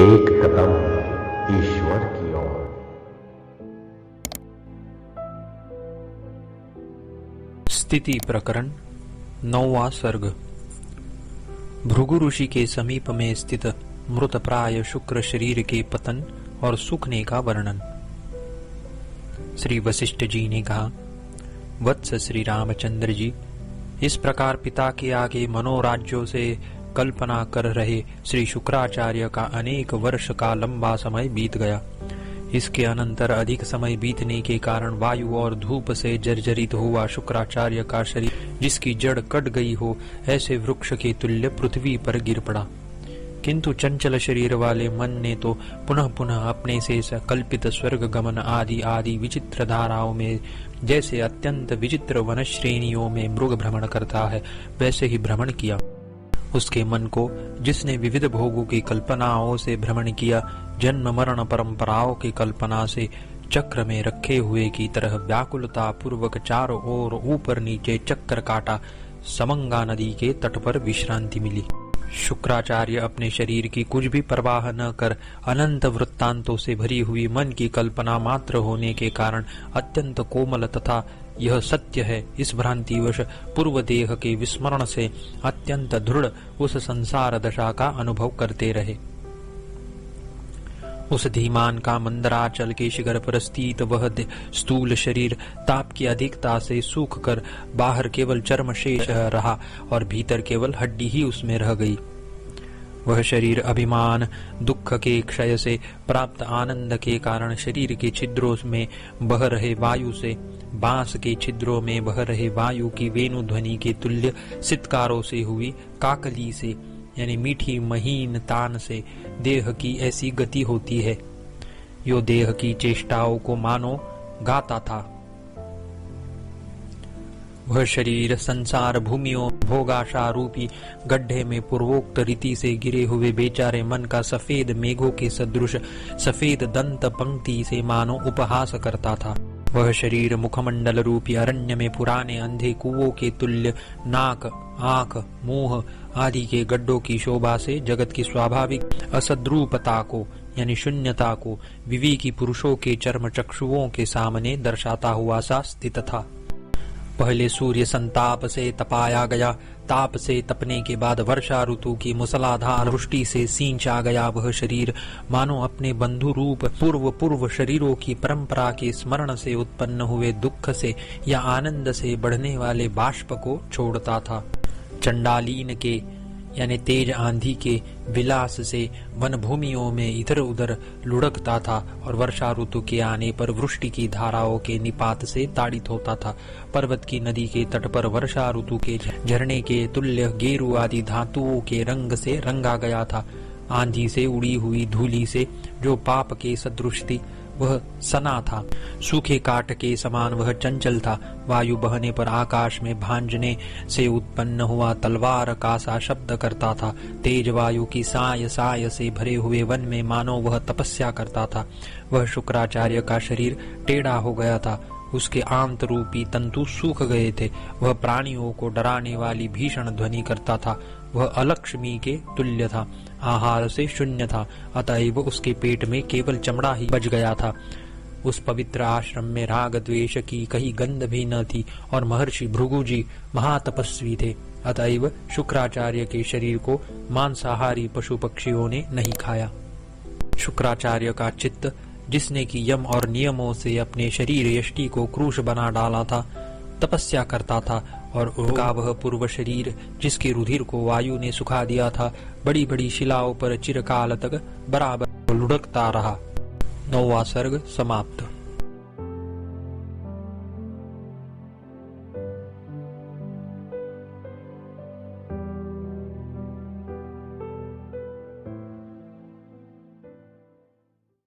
एक कदम ईश्वर की ओर। स्थिति प्रकरण 9वां सर्ग। भृगु ऋषि के समीप में स्थित मृत प्राय शुक्र शरीर के पतन और सूखने का वर्णन। श्री वशिष्ठ जी ने कहा, वत्स श्री रामचंद्र जी, इस प्रकार पिता के आगे मनोराज्यों से कल्पना कर रहे श्री शुक्राचार्य का अनेक वर्ष का लंबा समय बीत गया। इसके अनंतर अधिक समय बीतने के कारण वायु और धूप से जर्जरित हुआ शुक्राचार्य का शरीर, जिसकी जड़ कट गई हो, ऐसे वृक्ष के तुल्य पृथ्वी पर गिर पड़ा। किंतु चंचल शरीर वाले मन ने तो पुनः पुनः अपने से कल्पित स्वर्ग गमन आदि आदि विचित्र धाराओं में, जैसे अत्यंत विचित्र वन श्रेणियों में मृग भ्रमण करता है, वैसे ही भ्रमण किया। उसके मन को जिसने विविध भोगों की कल्पनाओं से भ्रमण किया, जन्म मरण परंपराओं की कल्पना से चक्र में रखे हुए की तरह व्याकुलता पूर्वक चारों ओर ऊपर नीचे चक्कर काटा, समंगा नदी के तट पर विश्रांति मिली। शुक्राचार्य अपने शरीर की कुछ भी परवाह न कर अनंत वृत्तांतों से भरी हुई मन की कल्पना मात्र होने के कारण अत्यंत कोमल तथा यह सत्य है, इस भ्रांतिवश पूर्व देह के विस्मरण से अत्यंत दृढ़ उस संसार दशा का अनुभव करते रहे। उस धीमान का मंदराचल के शिखर पर स्थित वह स्थूल शरीर ताप की अधिकता से सूख कर बाहर केवल चर्म शेष रहा और भीतर केवल हड्डी ही उसमें रह गई। वह शरीर अभिमान दुख के क्षय से प्राप्त आनंद के कारण शरीर के छिद्रों में बह रहे वायु से, बांस के छिद्रों में बह रहे वायु की वेणु ध्वनि के तुल्य सित्कारों से हुई काकली से, यानी मीठी महीन तान से देह की ऐसी गति होती है, यो देह की चेष्टाओं को मानो गाता था। वह शरीर संसार भूमियों भोगाशा रूपी गड्ढे में पूर्वोक्त रीति से गिरे हुए बेचारे मन का सफेद मेघों के सदृश सफेद दंत पंक्ति से मानो उपहास करता था। वह शरीर मुखमंडल रूपी अरण्य में पुराने अंधे कुओं के तुल्य नाक, आंख, मुंह आदि के गड्ढों की शोभा से जगत की स्वाभाविक असद्रूपता को, यानी शून्यता को, विवेकी पुरुषों के चर्म चक्षुओं के सामने दर्शाता हुआ सा स्थित था। पहले सूर्य संताप से तपाया गया, ताप से तपने के बाद वर्षा ऋतु की मूसलाधार वृष्टि से सींचा गया वह शरीर मानो अपने बंधु रूप पूर्व शरीरों की परंपरा के स्मरण से उत्पन्न हुए दुख से या आनंद से बढ़ने वाले बाष्प को छोड़ता था। चंडालीन के यानी तेज आंधी के विलास से वन भूमियों में इधर उधर लुढ़कता था और वर्षा ऋतु के आने पर वृष्टि की धाराओं के निपात से ताड़ित होता था। पर्वत की नदी के तट पर वर्षा ऋतु के झरने के तुल्य गेरू आदि धातुओं के रंग से रंगा गया था। आंधी से उड़ी हुई धूली से जो पाप के सदृश थी, वह सना था। सूखे काट के समान वह चंचल था। वायु बहने पर आकाश में भांजने से उत्पन्न हुआ तलवार का सा शब्द करता था। तेज वायु की साय साय से भरे हुए वन में मानो वह तपस्या करता था। वह शुक्राचार्य का शरीर टेढ़ा हो गया था, उसके आंत रूपी तंतु सूख गए थे। वह प्राणियों को डराने वाली भीषण ध्वनि करता था। वह अलक्ष्मी के तुल्य था, आहार से शून्य था, अतएव उसके पेट में केवल चमड़ा ही बच गया था। उस पवित्र आश्रम में राग द्वेष की कहीं गंध भी न थी और महर्षि भृगु जी महातपस्वी थे, अतएव शुक्राचार्य के शरीर को मांसाहारी पशु पक्षियों ने नहीं खाया। शुक्राचार्य का चित्त, जिसने कि यम और नियमों से अपने शरीर यष्टि को क्रूश बना डाला था, तपस्या करता था और उनका वह पूर्व शरीर, जिसके रुधिर को वायु ने सुखा दिया था, बड़ी बड़ी शिलाओं पर चिरकाल तक बराबर लुढ़कता रहा। 9वां सर्ग समाप्त।